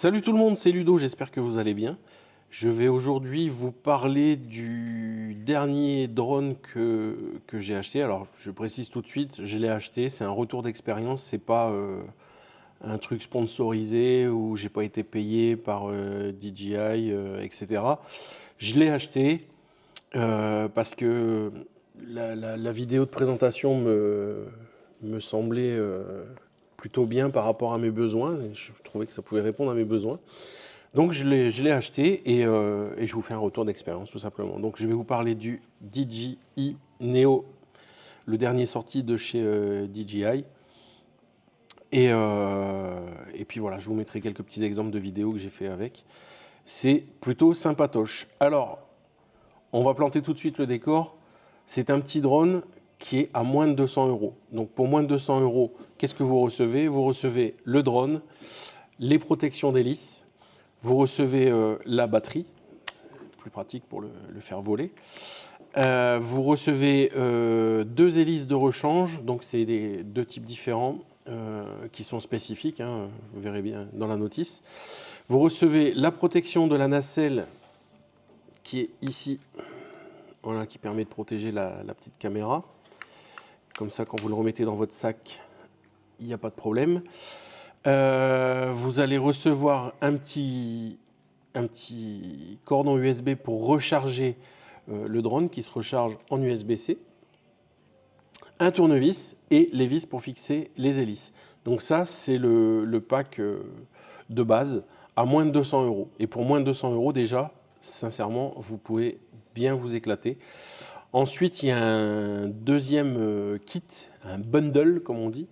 Salut tout le monde, c'est Ludo, j'espère que vous allez bien. Je vais aujourd'hui vous parler du dernier drone que j'ai acheté. Alors je précise tout de suite, je l'ai acheté, c'est un retour d'expérience, c'est pas un truc sponsorisé où j'ai pas été payé par DJI, etc. Je l'ai acheté parce que la vidéo de présentation me semblait plutôt bien par rapport à mes besoins. Et je trouvais que ça pouvait répondre à mes besoins. Donc je l'ai acheté et je vous fais un retour d'expérience tout simplement. Donc je vais vous parler du DJI Neo, le dernier sorti de chez DJI. Et puis voilà, je vous mettrai quelques petits exemples de vidéos que j'ai fait avec. C'est plutôt sympatoche. Alors, on va planter tout de suite le décor. C'est un petit drone qui est à moins de 200 euros. Donc pour moins de 200 euros, qu'est-ce que vous recevez? Vous recevez le drone, les protections d'hélice, vous recevez la batterie, plus pratique pour le faire voler. Vous recevez deux hélices de rechange, donc c'est deux types différents qui sont spécifiques, hein, vous verrez bien dans la notice. Vous recevez la protection de la nacelle qui est ici, voilà, qui permet de protéger la petite caméra. Comme ça, quand vous le remettez dans votre sac, il n'y a pas de problème. Vous allez recevoir un petit cordon USB pour recharger le drone qui se recharge en USB-C, un tournevis et les vis pour fixer les hélices. Donc ça, c'est le pack de base à moins de 200 euros. Et pour moins de 200 euros déjà, sincèrement, vous pouvez bien vous éclater. Ensuite, il y a un deuxième kit, un bundle comme on dit.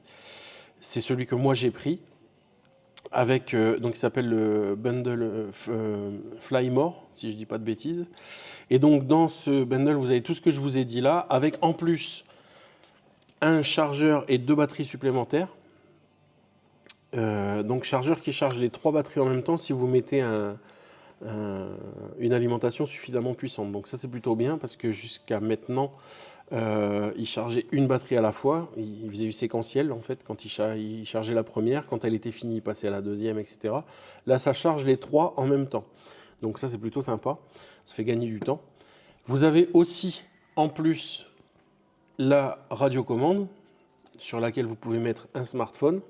C'est celui que moi j'ai pris. Avec, donc il s'appelle le bundle Fly More, si je ne dis pas de bêtises. Et donc dans ce bundle, vous avez tout ce que je vous ai dit là, avec en plus un chargeur et deux batteries supplémentaires. Donc chargeur qui charge les trois batteries en même temps si vous mettez une alimentation suffisamment puissante. Donc ça c'est plutôt bien parce que jusqu'à maintenant, il chargeait une batterie à la fois, il faisait du séquentiel en fait, quand il chargeait la première, quand elle était finie, il passait à la deuxième, etc. Là, ça charge les trois en même temps. Donc ça, c'est plutôt sympa, ça fait gagner du temps. Vous avez aussi, en plus, la radiocommande, sur laquelle vous pouvez mettre un smartphone.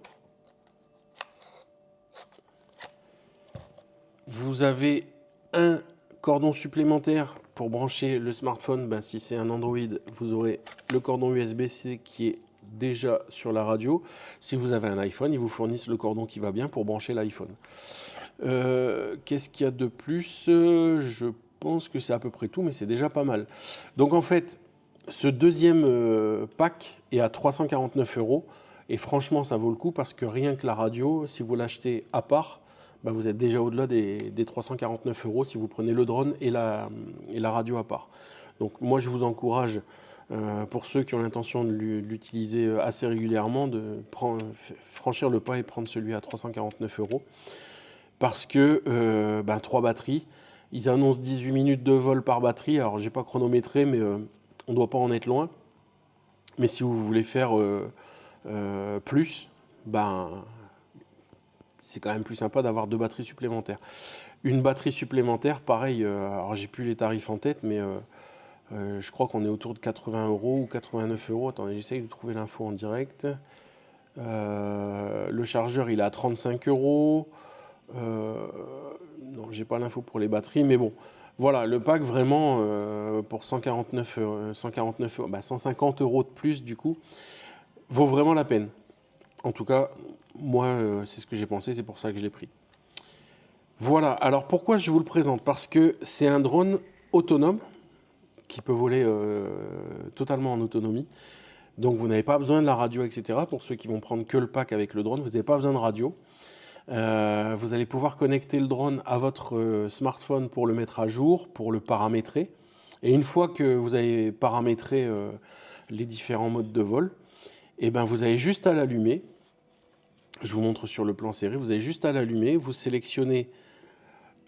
Vous avez un cordon supplémentaire pour brancher le smartphone. Ben, si c'est un Android, vous aurez le cordon USB-C qui est déjà sur la radio. Si vous avez un iPhone, ils vous fournissent le cordon qui va bien pour brancher l'iPhone. Qu'est-ce qu'il y a de plus? Je pense que c'est à peu près tout, mais c'est déjà pas mal. Donc en fait, ce deuxième pack est à 349 euros. Et franchement, ça vaut le coup parce que rien que la radio, si vous l'achetez à part, bah vous êtes déjà au-delà des 349 euros si vous prenez le drone et la radio à part. Donc moi, je vous encourage, pour ceux qui ont l'intention de l'utiliser assez régulièrement, de franchir le pas et prendre celui à 349 euros. Parce que 3 batteries, ils annoncent 18 minutes de vol par batterie. Alors, j'ai pas chronométré, mais on ne doit pas en être loin. Mais si vous voulez faire plus, c'est quand même plus sympa d'avoir deux batteries supplémentaires. Une batterie supplémentaire, pareil, alors j'ai plus les tarifs en tête, mais je crois qu'on est autour de 80 euros ou 89 euros. Attendez, j'essaye de trouver l'info en direct. Le chargeur, il est à 35 euros. Non, j'ai pas l'info pour les batteries, mais bon. Voilà, le pack vraiment pour 149 150 euros de plus du coup, vaut vraiment la peine. En tout cas, moi, c'est ce que j'ai pensé, c'est pour ça que je l'ai pris. Voilà, alors pourquoi je vous le présente? Parce que c'est un drone autonome qui peut voler totalement en autonomie. Donc vous n'avez pas besoin de la radio, etc. Pour ceux qui vont prendre que le pack avec le drone, vous n'avez pas besoin de radio. Vous allez pouvoir connecter le drone à votre smartphone pour le mettre à jour, pour le paramétrer. Et une fois que vous avez paramétré les différents modes de vol, et ben vous avez juste à l'allumer. Je vous montre sur le plan serré. Vous avez juste à l'allumer. Vous sélectionnez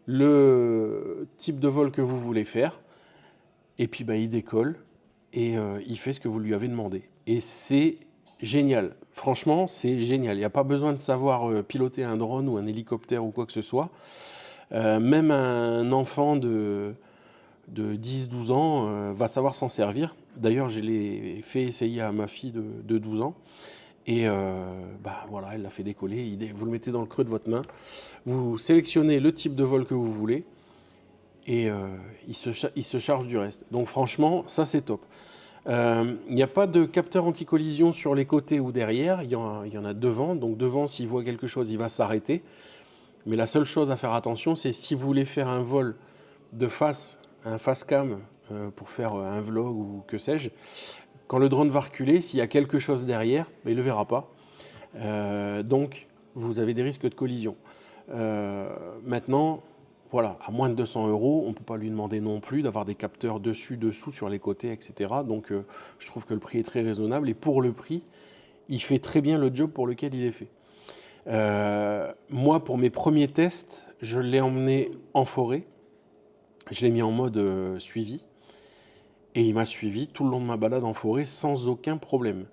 le type de vol que vous voulez faire. Et puis il décolle et il fait ce que vous lui avez demandé. Et c'est génial. Franchement, c'est génial. Il n'y a pas besoin de savoir piloter un drone ou un hélicoptère ou quoi que ce soit. Même un enfant de 10-12 ans va savoir s'en servir. D'ailleurs, je l'ai fait essayer à ma fille de 12 ans. Et voilà, elle l'a fait décoller. Vous le mettez dans le creux de votre main. Vous sélectionnez le type de vol que vous voulez. Et il se charge du reste. Donc franchement, ça c'est top. Il n'y a pas de capteur anti-collision sur les côtés ou derrière. Il y en a devant. Donc devant, s'il voit quelque chose, il va s'arrêter. Mais la seule chose à faire attention, c'est si vous voulez faire un vol de face, un face cam pour faire un vlog ou que sais-je, quand le drone va reculer, s'il y a quelque chose derrière, il ne le verra pas. Donc, vous avez des risques de collision. Maintenant, voilà, à moins de 200 €, on ne peut pas lui demander non plus d'avoir des capteurs dessus, dessous, sur les côtés, etc. Donc, je trouve que le prix est très raisonnable. Et pour le prix, il fait très bien le job pour lequel il est fait. Moi, pour mes premiers tests, je l'ai emmené en forêt. Je l'ai mis en mode suivi. Et il m'a suivi tout le long de ma balade en forêt sans aucun problème.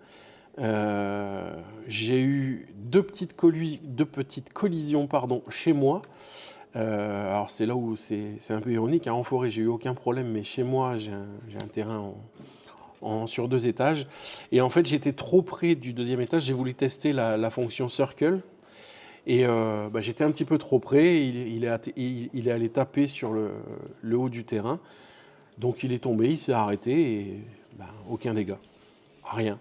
J'ai eu deux petites collisions chez moi. Alors c'est là où c'est un peu ironique. En forêt, j'ai eu aucun problème, mais chez moi, j'ai un terrain sur 2 étages. Et en fait, j'étais trop près du 2e étage. J'ai voulu tester la fonction Circle. Et j'étais un petit peu trop près. Il est allé taper sur le haut du terrain. Donc il est tombé, il s'est arrêté et aucun dégât. Rien.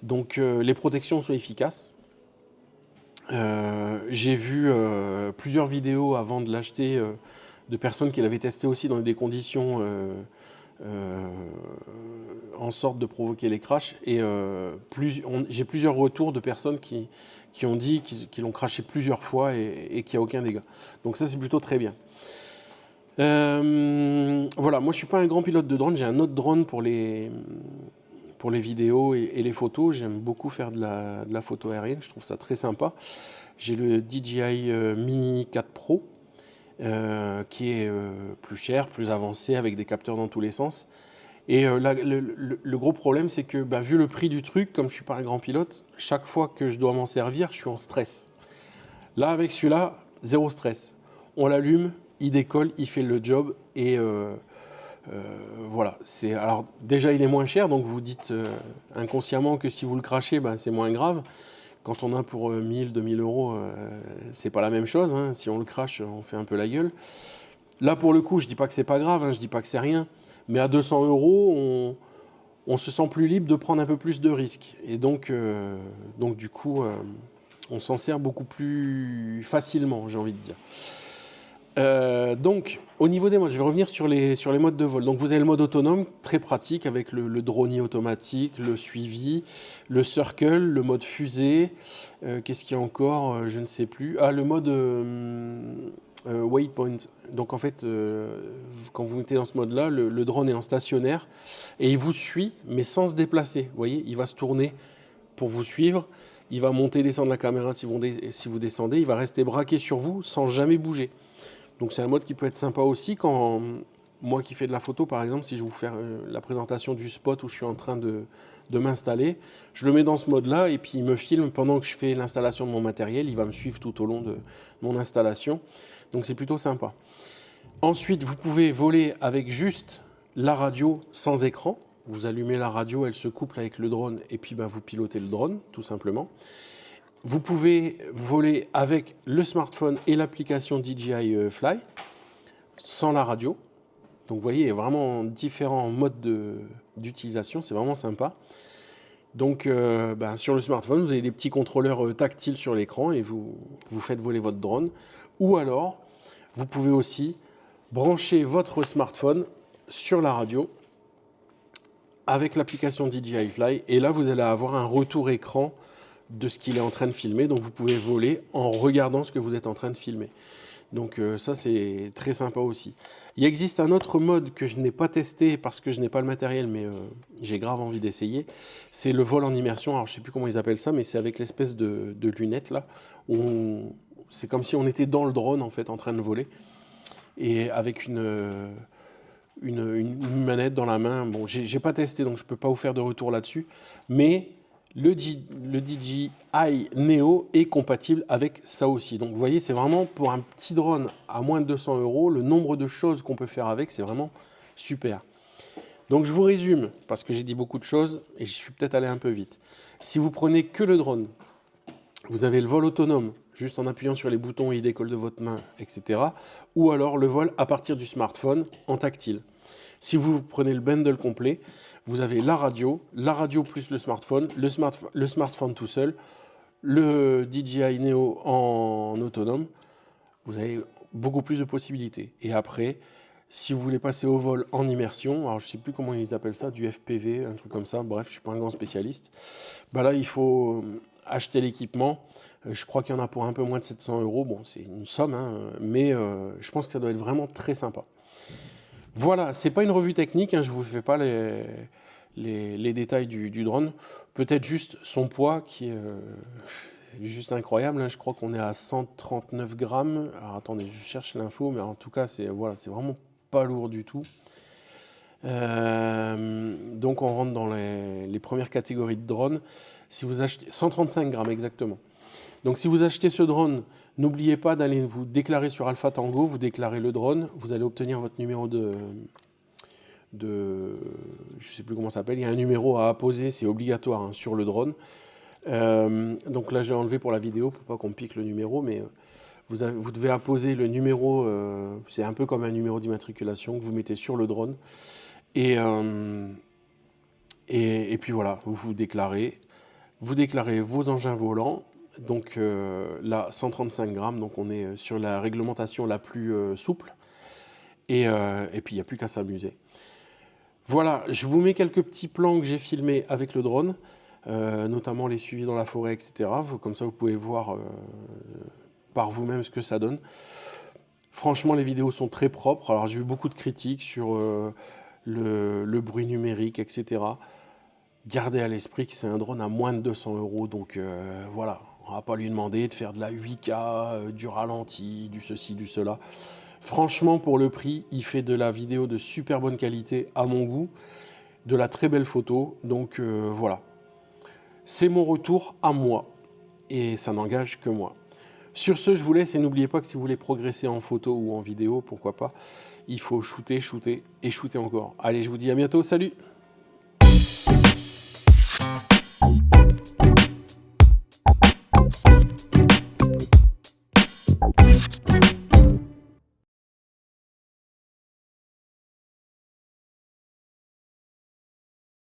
Donc les protections sont efficaces. J'ai vu plusieurs vidéos avant de l'acheter de personnes qui l'avaient testé aussi dans des conditions en sorte de provoquer les crashs. Et j'ai plusieurs retours de personnes qui ont dit qu'ils l'ont crashé plusieurs fois et qu'il n'y a aucun dégât. Donc ça, c'est plutôt très bien. Voilà, moi je suis pas un grand pilote de drone, j'ai un autre drone pour les vidéos et les photos. J'aime beaucoup faire de la photo aérienne, je trouve ça très sympa. J'ai le DJI Mini 4 Pro qui est plus cher, plus avancé, avec des capteurs dans tous les sens. Et le gros problème, c'est que vu le prix du truc, comme je suis pas un grand pilote, chaque fois que je dois m'en servir, je suis en stress. Là, avec celui-là, zéro stress. On l'allume, il décolle, il fait le job et voilà. Alors déjà, il est moins cher, donc vous dites inconsciemment que si vous le crachez, c'est moins grave. Quand on a pour 1000, 2000 €, c'est pas la même chose. Hein. Si on le crache, on fait un peu la gueule. Là, pour le coup, je dis pas que c'est pas grave, je dis pas que c'est rien, mais à 200 €, on se sent plus libre de prendre un peu plus de risques. Et donc du coup, on s'en sert beaucoup plus facilement, j'ai envie de dire. Donc, au niveau des modes, je vais revenir sur les modes de vol. Donc, vous avez le mode autonome, très pratique, avec le drone automatique, le suivi, le circle, le mode fusée. Qu'est-ce qu'il y a encore? Je ne sais plus. Ah, le mode waypoint. Donc, en fait, quand vous mettez dans ce mode-là, le drone est en stationnaire et il vous suit, mais sans se déplacer. Vous voyez, il va se tourner pour vous suivre. Il va monter, descendre la caméra si vous descendez. Il va rester braqué sur vous sans jamais bouger. Donc c'est un mode qui peut être sympa aussi quand moi qui fais de la photo, par exemple, si je vous fais la présentation du spot où je suis en train de m'installer, je le mets dans ce mode-là et puis il me filme pendant que je fais l'installation de mon matériel. Il va me suivre tout au long de mon installation. Donc c'est plutôt sympa. Ensuite, vous pouvez voler avec juste la radio sans écran. Vous allumez la radio, elle se couple avec le drone et puis vous pilotez le drone, tout simplement. Vous pouvez voler avec le smartphone et l'application DJI Fly, sans la radio. Donc vous voyez, il y a vraiment différents modes d'utilisation, c'est vraiment sympa. Donc sur le smartphone, vous avez des petits contrôleurs tactiles sur l'écran et vous faites voler votre drone. Ou alors, vous pouvez aussi brancher votre smartphone sur la radio avec l'application DJI Fly. Et là, vous allez avoir un retour écran de ce qu'il est en train de filmer. Donc, vous pouvez voler en regardant ce que vous êtes en train de filmer. Donc, ça, c'est très sympa aussi. Il existe un autre mode que je n'ai pas testé parce que je n'ai pas le matériel, mais j'ai grave envie d'essayer. C'est le vol en immersion. Alors, je ne sais plus comment ils appellent ça, mais c'est avec l'espèce de lunettes, là. C'est comme si on était dans le drone, en fait, en train de voler. Et avec une manette dans la main. Bon, j'ai pas testé, donc je peux pas vous faire de retour là-dessus. Mais Le DJI Neo est compatible avec ça aussi. Donc vous voyez, c'est vraiment pour un petit drone à moins de 200 €, le nombre de choses qu'on peut faire avec, c'est vraiment super. Donc je vous résume, parce que j'ai dit beaucoup de choses et je suis peut-être allé un peu vite. Si vous prenez que le drone, vous avez le vol autonome, juste en appuyant sur les boutons, il décolle de votre main, etc. Ou alors le vol à partir du smartphone en tactile. Si vous prenez le bundle complet, vous avez la radio plus le smartphone, le smartphone tout seul, le DJI Neo en autonome. Vous avez beaucoup plus de possibilités. Et après, si vous voulez passer au vol en immersion, alors je ne sais plus comment ils appellent ça, du FPV, un truc comme ça, bref, je ne suis pas un grand spécialiste, bah là, il faut acheter l'équipement. Je crois qu'il y en a pour un peu moins de 700 €. Bon, c'est une somme, hein, mais je pense que ça doit être vraiment très sympa. Voilà, c'est pas une revue technique, hein, je ne vous fais pas les détails du drone. Peut-être juste son poids qui est juste incroyable, hein. Je crois qu'on est à 139 grammes. Alors attendez, je cherche l'info, mais en tout cas, c'est voilà, c'est vraiment pas lourd du tout. Donc on rentre dans les premières catégories de drones. Si vous achetez 135 grammes exactement. Donc si vous achetez ce drone, n'oubliez pas d'aller vous déclarer sur Alpha Tango, vous déclarez le drone, vous allez obtenir votre numéro de je ne sais plus comment ça s'appelle, il y a un numéro à apposer, c'est obligatoire, hein, sur le drone. Donc là j'ai enlevé pour la vidéo pour pas qu'on pique le numéro, mais vous devez apposer le numéro, c'est un peu comme un numéro d'immatriculation que vous mettez sur le drone. Et puis voilà, vous déclarez vos engins volants. Donc là, 135 grammes, donc on est sur la réglementation la plus souple. Et puis il n'y a plus qu'à s'amuser. Voilà, je vous mets quelques petits plans que j'ai filmés avec le drone, notamment les suivis dans la forêt, etc. Comme ça, vous pouvez voir par vous-même ce que ça donne. Franchement, les vidéos sont très propres. Alors j'ai eu beaucoup de critiques sur le bruit numérique, etc. Gardez à l'esprit que c'est un drone à moins de 200 €, donc voilà, on ne va pas lui demander de faire de la 8K, du ralenti, du ceci, du cela. Franchement, pour le prix, il fait de la vidéo de super bonne qualité à mon goût, de la très belle photo, donc voilà. C'est mon retour à moi, et ça n'engage que moi. Sur ce, je vous laisse, et n'oubliez pas que si vous voulez progresser en photo ou en vidéo, pourquoi pas, il faut shooter, shooter et shooter encore. Allez, je vous dis à bientôt, salut!